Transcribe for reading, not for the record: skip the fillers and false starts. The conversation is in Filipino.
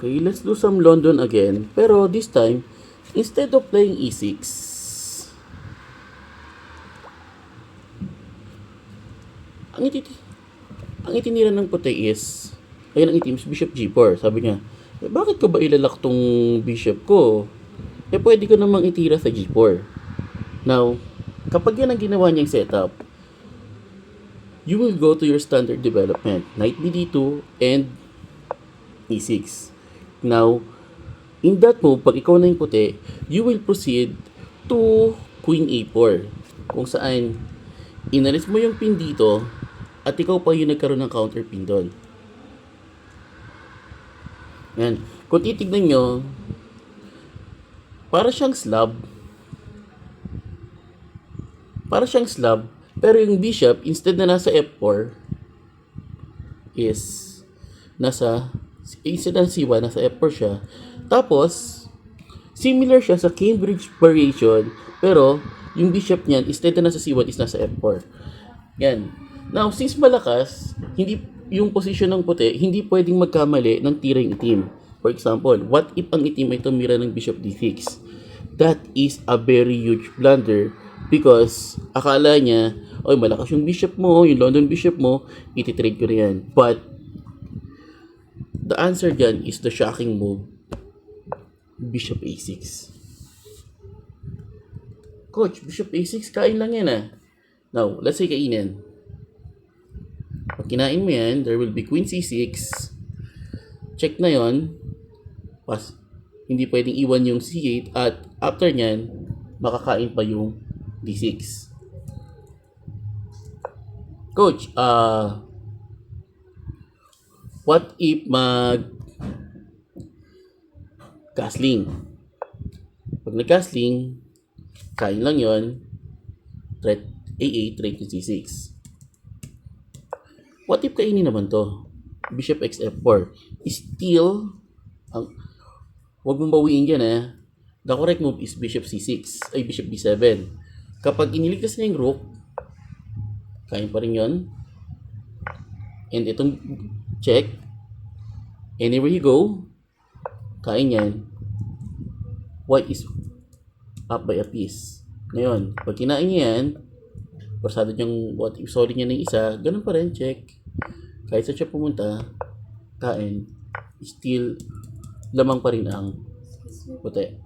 Okay, let's do some London again. Pero this time, instead of playing e6, ang ang itinira ng puti is, ayun ang itim, bishop g4. Sabi niya, bakit ko ba ilalak tong bishop ko? Pwede ko namang itira sa g4. Now, kapag yan ang ginawa niyang setup, you will go to your standard development, knight bd2 and e6. Now, in that move, pag ikaw na yung puti, you will proceed to queen a4. Kung saan, inalis mo yung pin dito, at ikaw pa yung nagkaroon ng counter pin doon. Yan. Kung titignan nyo, para siyang slab. Pero yung bishop, instead na nasa f4, is instead ng c1, nasa f4 siya. Tapos, similar siya sa Cambridge variation, pero yung bishop niyan, instead na nasa c1, is nasa f4. Yan. Now, since malakas, yung position ng puti, hindi pwedeng magkamali ng tira yung itim. For example, what if ang itim ay tumira ng bishop d6? That is a very huge blunder because akala niya, oy, malakas yung bishop mo, yung London bishop mo, ititrade ko na yan. But, the answer dyan is the shocking move, bishop a6. Coach, bishop a6, kain lang yan ah. Now, let's say kainin. Pag kinain mo yan, there will be queen c6. Check na yon. Hindi pwedeng iwan yung c8 at after nyan, makakain pa yung d6. Coach, what if castling? Pag nag-castling, kain lang yon. Threat a8, threat to c6. What if kainin naman to? Bishop xf4. Still, huwag mong bawiin dyan eh. The correct move is bishop c6, ay bishop b7. Kapag iniligtas na yung rook, kain pa rin yun. And itong check, anywhere you go, kain yan. White is up by a piece. Ngayon, pag kinain niya yan, pasado niyang what if solid niya ng isa, ganun pa rin, check. Kahit sa siya pumunta, kain, still lamang pa rin ang puti.